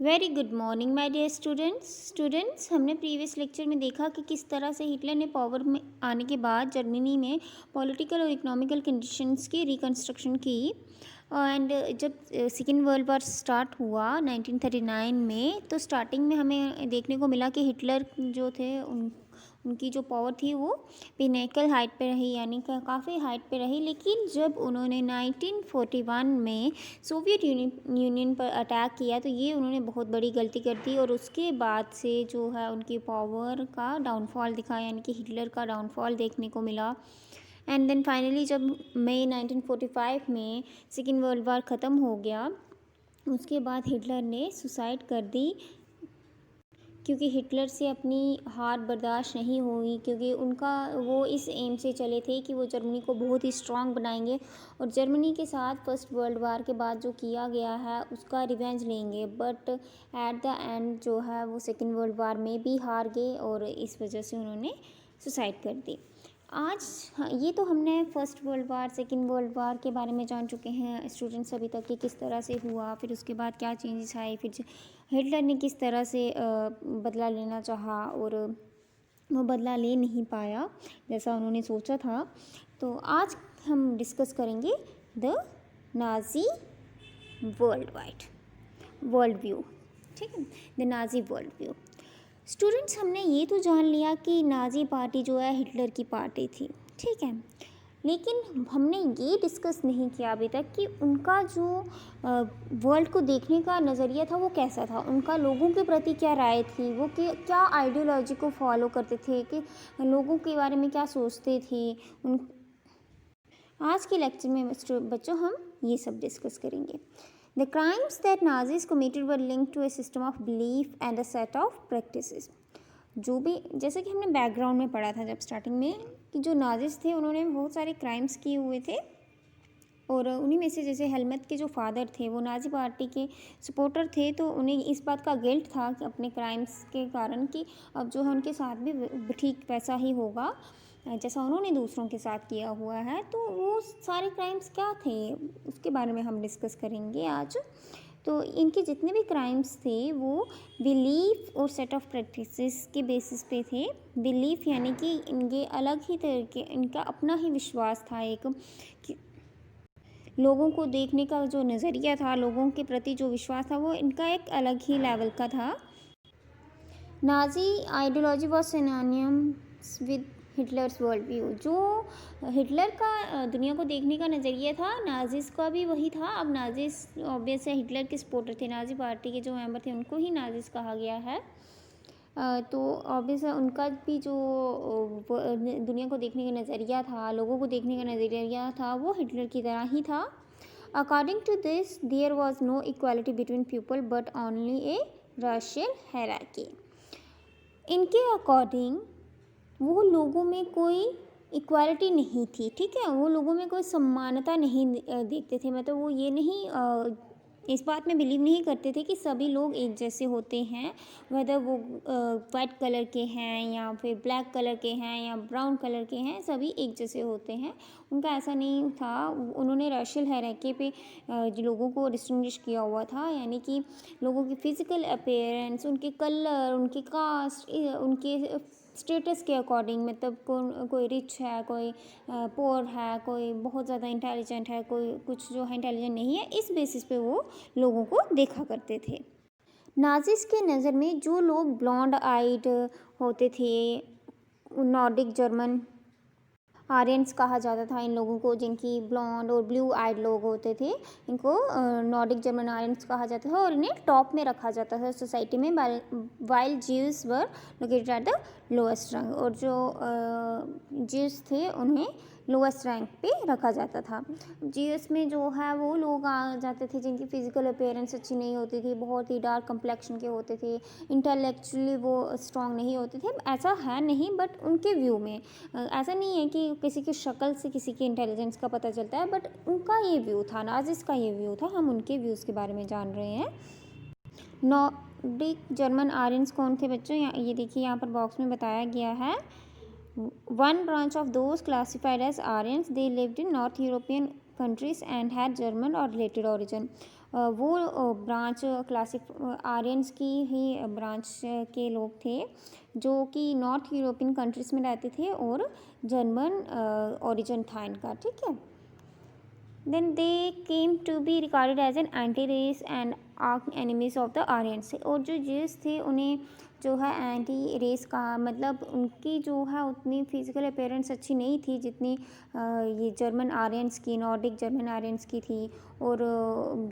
Very good morning my dear students हमने previous lecture में देखा कि किस तरह से हिटलर ने पावर में आने के बाद जर्मनी में पॉलिटिकल और इकोनॉमिकल कंडीशंस की रिकंस्ट्रक्शन की। एंड जब सेकेंड वर्ल्ड वॉर स्टार्ट हुआ 1939 में, तो स्टार्टिंग में हमें देखने को मिला कि हिटलर जो थे उनकी जो पावर थी वो पिनेकल हाइट पे रही, यानी काफ़ी हाइट पे रही। लेकिन जब उन्होंने 1941 में सोवियत यूनियन पर अटैक किया तो ये उन्होंने बहुत बड़ी गलती कर दी, और उसके बाद से जो है उनकी पावर का डाउनफॉल दिखा, यानी कि हिटलर का डाउनफॉल देखने को मिला। एंड देन फाइनली जब मई 1945 में सेकेंड वर्ल्ड वार ख़त्म हो गया, उसके बाद हिटलर ने सुसाइड कर दी, क्योंकि हिटलर से अपनी हार बर्दाश्त नहीं हुई। क्योंकि वो इस एम से चले थे कि वो जर्मनी को बहुत ही स्ट्रांग बनाएंगे और जर्मनी के साथ फर्स्ट वर्ल्ड वार के बाद जो किया गया है उसका रिवेंज लेंगे। बट एट द एंड जो है वो सेकेंड वर्ल्ड वार में भी हार गए और इस वजह से उन्होंने सुसाइड कर दी। आज ये तो हमने first world war second world war के बारे में जान चुके हैं स्टूडेंट्स अभी तक कि किस तरह से हुआ, फिर उसके बाद क्या चेंजेस आए, फिर हिटलर ने किस तरह से बदला लेना चाहा और वो बदला ले नहीं पाया जैसा उन्होंने सोचा था। तो आज हम डिस्कस करेंगे द नाज़ी वर्ल्ड व्यू। ठीक है, the Nazi world view. Students, हमने ये तो जान लिया कि नाज़ी पार्टी जो है हिटलर की पार्टी थी, ठीक है। लेकिन हमने ये डिस्कस नहीं किया अभी तक कि उनका जो वर्ल्ड को देखने का नज़रिया था वो कैसा था, उनका लोगों के प्रति क्या राय थी, वो क्या आइडियोलॉजी को फॉलो करते थे, कि लोगों के बारे में क्या सोचते थे आज के लेक्चर में बच्चों हम ये सब डिस्कस करेंगे। The crimes that Nazis committed were linked to a system of belief and a set of practices. जो भी जैसे कि हमने बैकग्राउंड में पढ़ा था जब स्टार्टिंग में कि जो नाजिस थे उन्होंने बहुत सारे क्राइम्स किए हुए थे, और उन्हीं में से जैसे हेलमट के जो फादर थे वो नाजी पार्टी के सपोर्टर थे, तो उन्हें इस बात का गिल्ट था कि अपने क्राइम्स के कारण कि अब जो है उनके साथ भी ठीक वैसा ही होगा जैसा उन्होंने दूसरों के साथ किया हुआ है। तो वो सारे क्राइम्स क्या थे उसके बारे में हम डिस्कस करेंगे आज। तो इनके जितने भी क्राइम्स थे वो बिलीफ और सेट ऑफ प्रैक्टिसेस के बेसिस पे थे। बिलीफ यानी कि इनके अलग ही तरीके, इनका अपना ही विश्वास था, एक कि लोगों को देखने का जो नज़रिया था, लोगों के प्रति जो विश्वास था, वो इनका एक अलग ही लेवल का था। Nazi ideology was synonyms with Hitler's world view. जो हिटलर का दुनिया को देखने का नज़रिया था, नाजिस का भी वही था। अब नाजिस ऑब्वियस है हिटलर के सपोर्टर थे, नाजी पार्टी के जो मेंबर थे उनको ही नाजिस कहा गया है। तो ऑब्वियस है उनका भी जो दुनिया को देखने का नज़रिया था, लोगों को देखने का नज़रिया था, वो हिटलर की तरह ही था। According to this there was no equality between people but only a racial hierarchy. इनके अकॉर्डिंग वो लोगों में कोई इक्वालिटी नहीं थी, ठीक है, वो लोगों में कोई समानता नहीं देखते थे। मतलब वो ये नहीं इस बात में बिलीव नहीं करते थे कि सभी लोग एक जैसे होते हैं, वेदर वो वाइट कलर के हैं या फिर ब्लैक कलर के हैं या ब्राउन कलर के हैं, सभी एक जैसे होते हैं। उनका ऐसा नहीं था। उन्होंने रेशियल हायरार्की पे जो लोगों को डिस्टिंग्विश किया हुआ था, यानी कि लोगों की फ़िज़िकल अपीयरेंस, उनके कलर, उनकी कास्ट, उनके स्टेटस के अकॉर्डिंग, मतलब कोई रिच है, कोई पोर है, कोई बहुत ज़्यादा इंटेलिजेंट है, कोई कुछ जो है इंटेलिजेंट नहीं है, इस बेसिस पे वो लोगों को देखा करते थे। नाजिस के नज़र में जो लोग ब्लॉन्ड आइड होते थे, नॉर्डिक जर्मन आर्यंस कहा जाता था इन लोगों को, जिनकी ब्लॉन्ड और ब्लू आइड लोग होते थे, इनको नॉर्डिक जर्मन आर्यंस कहा जाता था, और इन्हें टॉप में रखा जाता था सोसाइटी में, while Jews were located at the lowest rank. और जो ज्यूज थे उन्हें लोएस्ट रैंक पे रखा जाता था। जीएस में जो है वो लोग आ जाते थे जिनकी फ़िज़िकल अपीयरेंस अच्छी नहीं होती थी, बहुत ही डार्क कम्प्लेक्शन के होते थे, इंटेलेक्चुअली वो स्ट्रांग नहीं होते थे। ऐसा है नहीं, बट उनके व्यू में ऐसा नहीं है कि किसी की शक्ल से किसी की इंटेलिजेंस का पता चलता है, बट उनका ये व्यू था, नाजिस का ये व्यू था। हम उनके व्यूज़ के बारे में जान रहे हैं। नॉर्डिक जर्मन आर्यंस कौन थे बच्चों? ये देखिए यहाँ पर बॉक्स में बताया गया है। One branch of those classified as Aryans, they lived in North European countries and had German or related origin. वो ब्रांच क्लासिक आर्यंस की ही ब्रांच के लोग थे जो कि नॉर्थ यूरोपियन कंट्रीज़ में रहते थे और जर्मन ओरिजिन था इनका, ठीक है। Then they came to be regarded as an anti race and arch enemies of the Aryans. और जो ज्यूस थे उन्हें जो है एंटी रेस का मतलब उनकी जो है उतनी फिजिकल अपीयरेंस अच्छी नहीं थी जितनी ये जर्मन आर्यंस की, नॉर्डिक जर्मन आर्यंस की थी। और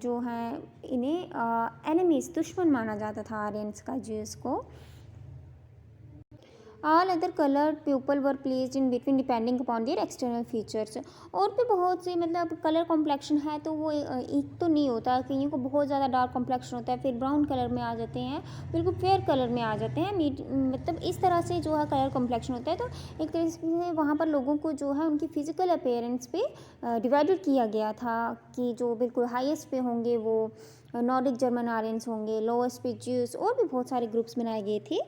जो है इन्हें एनिमीज, दुश्मन माना जाता था आर्यंस का, ज्यूस को। All other colour people were placed in between depending upon their external features. और भी बहुत से मतलब कलर कॉम्प्लेक्शन है तो वो एक तो नहीं होता, कईयों को बहुत ज़्यादा डार्क कॉम्प्लेक्शन होता है, फिर ब्राउन कलर में आ जाते हैं, बिल्कुल फेयर कलर में आ जाते हैं, मतलब इस तरह से जो है कलर कॉम्प्लेक्शन होता है। तो एक तरह से वहाँ पर लोगों को जो है उनकी फिजिकल अपीयरेंस पे डिवाइडेड किया गया था कि जो बिल्कुल हाईएस्ट पे होंगे वो नॉर्डिक जर्मन आर्यंस होंगे, लोएस्ट पे ज्यूस, और भी बहुत सारे ग्रुप्स बनाए गए थे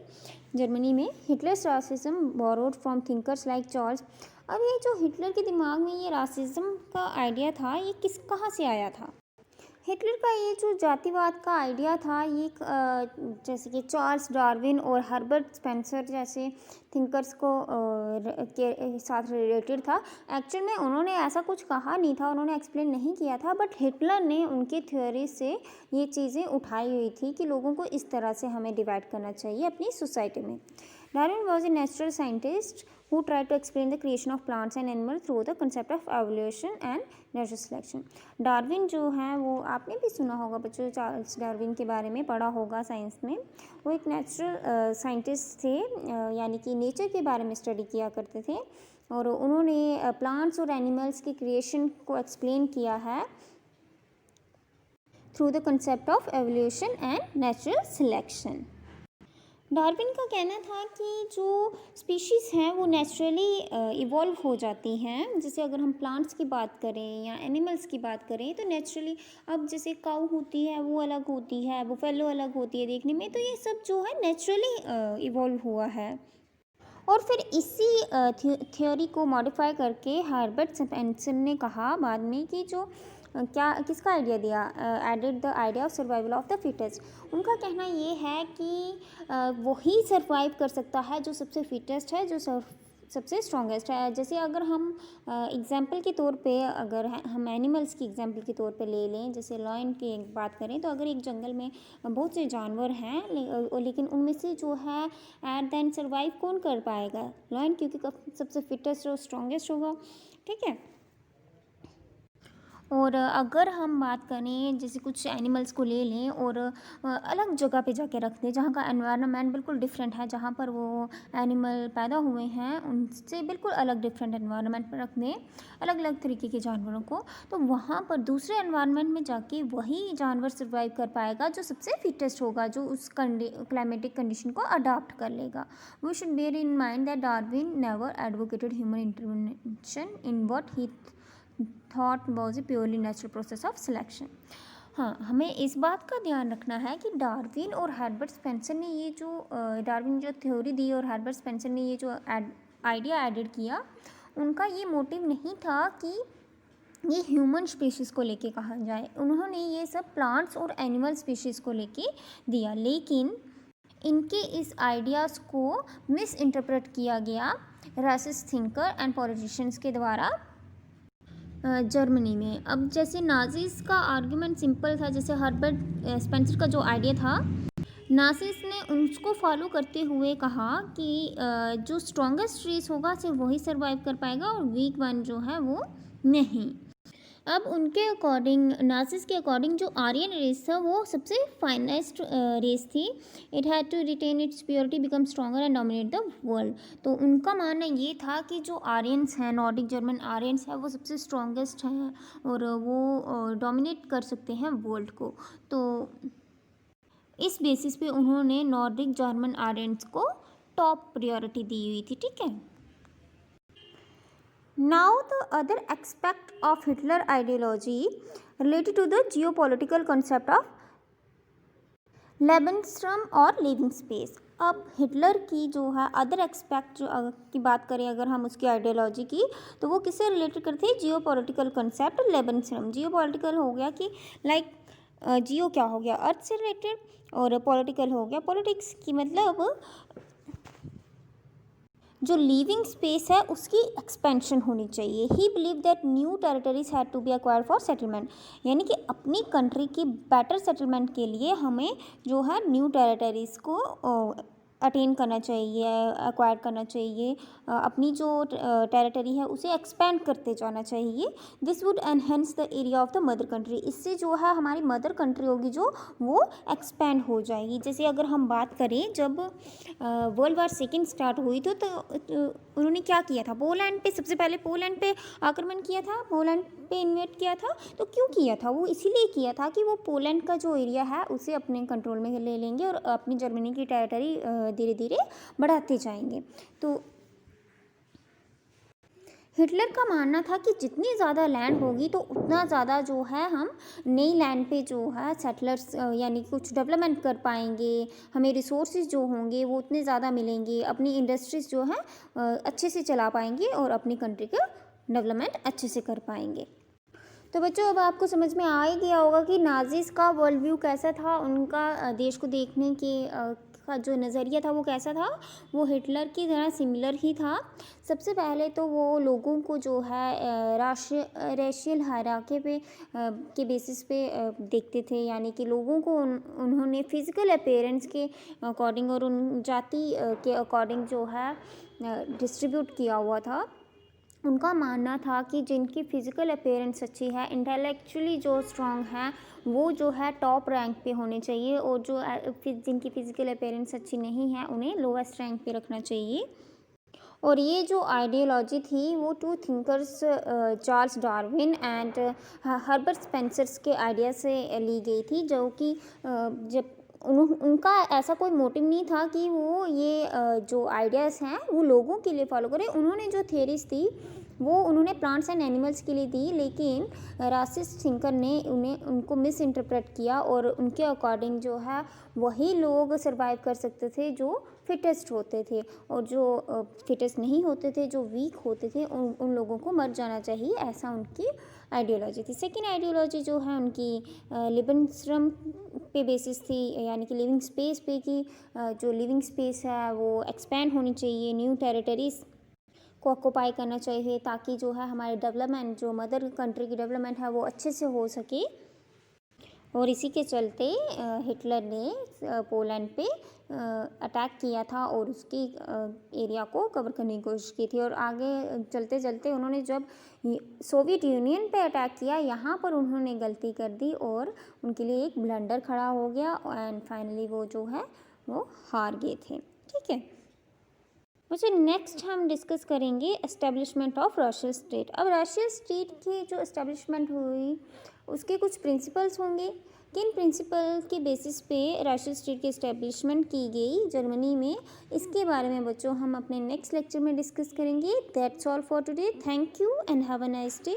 जर्मनी में। Hitler's racism borrowed from thinkers like Charles. अब ये जो हिटलर के दिमाग में ये रासिज्म का आइडिया था, ये कहाँ से आया था? हिटलर का ये जो जातिवाद का आइडिया था ये जैसे कि चार्ल्स डार्विन और हर्बर्ट स्पेंसर जैसे थिंकर्स के साथ रिलेटेड था। एक्चुअल में उन्होंने ऐसा कुछ कहा नहीं था, उन्होंने एक्सप्लेन नहीं किया था, बट हिटलर ने उनके थ्योरी से ये चीज़ें उठाई हुई थी कि लोगों को इस तरह से हमें डिवाइड करना चाहिए अपनी सोसाइटी में। Darwin was a natural scientist who tried to explain the creation of plants and animals through the concept of evolution and natural selection। Darwin जो है वो आपने भी सुना होगा बच्चों, चार्ल्स डार्विन के बारे में पढ़ा होगा साइंस में। वो एक नेचुरल साइंटिस्ट थे, यानी कि नेचर के बारे में स्टडी किया करते थे, और उन्होंने प्लांट्स और एनिमल्स की क्रिएशन को एक्सप्लेन किया है through the concept of evolution and natural selection. Darwin का कहना था कि जो स्पीशीज़ हैं वो नेचुरली इवॉल्व हो जाती हैं। जैसे अगर हम प्लांट्स की बात करें या एनिमल्स की बात करें तो नेचुरली, अब जैसे काऊ होती है वो अलग होती है, बुफेलो अलग होती है देखने में, तो ये सब जो है नेचुरली इवॉल्व हुआ है। और फिर इसी थ्योरी को मॉडिफाई करके हर्बर्ट स्पेंसर ने कहा बाद में कि जो किसका आइडिया दिया, added the idea of survival of the fittest. उनका कहना ये है कि वही सर्वाइव कर सकता है जो सबसे फिटेस्ट है, जो सबसे स्ट्रॉन्गेस्ट है। जैसे अगर हम एग्जाम्पल के तौर पे, अगर हम एनिमल्स की एग्जाम्पल के तौर पे ले लें, जैसे लायन की बात करें, तो अगर एक जंगल में बहुत से जानवर हैं लेकिन उनमें से जो है एट द एंड सर्वाइव कौन कर पाएगा? लायन, क्योंकि सबसे फिटेस्ट और स्ट्रॉन्गेस्ट होगा, ठीक है। और अगर हम बात करें जैसे कुछ एनिमल्स को ले लें और अलग जगह पे जाके रख दें जहाँ का एनवायरनमेंट बिल्कुल डिफरेंट है, जहाँ पर वो एनिमल पैदा हुए हैं उनसे बिल्कुल अलग डिफरेंट एनवायरनमेंट पर रख दें अलग अलग तरीके के जानवरों को, तो वहाँ पर दूसरे एनवायरनमेंट में जाके वही जानवर सर्वाइव कर पाएगा जो सबसे फिटेस्ट होगा, जो उस क्लाइमेटिक कंडीशन को अडाप्ट कर लेगा। We should bear in mind that Darwin never advocated human intervention in what he thought was a purely natural process of selection. हाँ, हमें इस बात का ध्यान रखना है कि डार्विन और हर्बर्ट स्पेंसर ने ये जो डार्विन जो थ्योरी दी और हर्बर्ट स्पेंसर ने ये जो आइडिया एडेड किया, उनका ये मोटिव नहीं था कि ये ह्यूमन स्पीशीज़ को लेके कहा जाए। उन्होंने ये सब प्लांट्स और एनिमल स्पीशीज़ को लेके दिया, लेकिन इनके इस आइडियाज़ को मिस इंटरप्रेट किया गया रासिस्ट थिंकर एंड पॉलिटिशियंस के द्वारा जर्मनी में। अब जैसे नाजीज़ का आर्ग्यूमेंट सिंपल था, जैसे हर्बर्ट स्पेंसर का जो आइडिया था, नाजीज़ ने उसको फॉलो करते हुए कहा कि जो स्ट्रॉन्गेस्ट रेस होगा सिर्फ वही सर्वाइव कर पाएगा और वीक वन जो है वो नहीं। अब उनके अकॉर्डिंग, नाजिस के अकॉर्डिंग, जो आर्यन रेस था वो सबसे फाइनेस्ट रेस थी। It had to retain its purity, become stronger and dominate the world. तो उनका मानना ये था कि जो आर्यंस हैं, नॉर्डिक जर्मन आर्यंस हैं, वो सबसे स्ट्रॉन्गेस्ट हैं और वो डोमिनेट कर सकते हैं वर्ल्ड को। तो इस बेसिस पे उन्होंने नॉर्डिक जर्मन आर्यंस को टॉप प्रायोरिटी दी हुई थी, ठीक है। Now the other aspect of Hitler ideology related to the geopolitical concept of Lebensraum और लिविंग स्पेस। अब हिटलर की जो है अदर एक्सपेक्ट जो की बात करें अगर हम उसकी आइडियोलॉजी की, तो वो किससे रिलेटेड करती है? Geopolitical concept लेबेंसरम। जियोपॉलिटिकल हो गया कि लाइक जियो क्या हो गया, अर्थ से रिलेटेड, और पॉलिटिकल हो गया, पॉलिटिक्स की मतलब जो लिविंग स्पेस है उसकी एक्सपेंशन होनी चाहिए। He believe that new territories had to be acquired for settlement, यानी कि अपनी कंट्री की बेटर सेटलमेंट के लिए हमें जो है न्यू टेरिटरीज़ को अटेन करना चाहिए, एक्वायर करना चाहिए, अपनी जो टेरिटरी है उसे एक्सपेंड करते जाना चाहिए। This would enhance the area of the mother country, इससे जो है हमारी मदर कंट्री होगी जो वो एक्सपेंड हो जाएगी। जैसे अगर हम बात करें, जब वर्ल्ड वार सेकेंड स्टार्ट हुई तो उन्होंने क्या किया था, पोलैंड पे, सबसे पहले पोलैंड पे आक्रमण किया था, पोलैंड पे इन्वेट किया था। तो क्यों किया था, वो इसीलिए किया था कि वो पोलैंड का जो एरिया है उसे अपने कंट्रोल में ले लेंगे और अपनी जर्मनी की टेरिटरी धीरे धीरे बढ़ाते जाएंगे। तो हिटलर का मानना था कि जितनी ज़्यादा लैंड होगी तो उतना ज़्यादा जो है हम नई लैंड पे जो है सेटलर्स यानी कुछ डेवलपमेंट कर पाएंगे, हमें रिसोर्सेज जो होंगे वो उतने ज़्यादा मिलेंगे, अपनी इंडस्ट्रीज़ जो है अच्छे से चला पाएंगे और अपनी कंट्री का डेवलपमेंट अच्छे से कर पाएंगे। तो बच्चों, अब आपको समझ में आ ही गया होगा कि नाज़ीज़ का वर्ल्ड व्यू कैसा था, उनका देश को देखने के का जो नज़रिया था वो कैसा था। वो हिटलर की तरह सिमिलर ही था। सबसे पहले तो वो लोगों को जो है रेशियल हायरार्की पे के बेसिस पे देखते थे, यानी कि लोगों को उन्होंने फिज़िकल अपीयरेंस के अकॉर्डिंग और उन जाति के अकॉर्डिंग जो है डिस्ट्रीब्यूट किया हुआ था। उनका मानना था कि जिनकी फ़िज़िकल अपीयरेंस अच्छी है, इंटेलेक्चुअली जो स्ट्रांग है, वो जो है टॉप रैंक पे होने चाहिए, और जो जिनकी फ़िज़िकल अपीयरेंस अच्छी नहीं है उन्हें लोवेस्ट रैंक पे रखना चाहिए। और ये जो आइडियोलॉजी थी वो two thinkers Charles Darwin and Herbert Spencer's के आइडिया से ली गई थी, जो कि जब उनका ऐसा कोई मोटिव नहीं था कि वो ये जो आइडियाज़ हैं वो लोगों के लिए फॉलो करें। उन्होंने जो थेरीज थी वो उन्होंने प्लांट्स एंड एनिमल्स के लिए दी, लेकिन रासिस्ट थिंकर ने उनको मिस इंटरप्रेट किया और उनके अकॉर्डिंग जो है वही लोग सर्वाइव कर सकते थे जो फिटेस्ट होते थे, और जो फिटेस्ट नहीं होते थे, जो वीक होते थे, उन लोगों को मर जाना चाहिए, ऐसा उनकी आइडियोलॉजी थी। सेकेंड आइडियोलॉजी जो है उनकी लिबनश्रम पे बेसिस थी, यानी कि लिविंग स्पेस पे की जो लिविंग स्पेस है वो एक्सपेंड होनी चाहिए, न्यू टेरिटरीज को ऑक्यूपाई करना चाहिए, ताकि जो है हमारे डेवलपमेंट, जो मदर कंट्री की डेवलपमेंट है वो अच्छे से हो सके। और इसी के चलते हिटलर ने पोलैंड पे अटैक किया था और उसकी एरिया को कवर करने की कोशिश की थी। और आगे चलते चलते उन्होंने जब सोवियत यूनियन पे अटैक किया, यहाँ पर उन्होंने गलती कर दी और उनके लिए एक ब्लंडर खड़ा हो गया, एंड फाइनली वो जो है वो हार गए थे। ठीक है बच्चों, नेक्स्ट हम डिस्कस करेंगे एस्टेब्लिशमेंट ऑफ रशियन स्टेट। अब रशियन स्टेट की जो एस्टेब्लिशमेंट हुई उसके कुछ प्रिंसिपल्स होंगे। किन प्रिंसिपल के बेसिस पे रशियन स्टेट की एस्टेब्लिशमेंट की गई जर्मनी में, इसके बारे में बच्चों हम अपने नेक्स्ट लेक्चर में डिस्कस करेंगे। That's all for today. Thank you and have a nice day.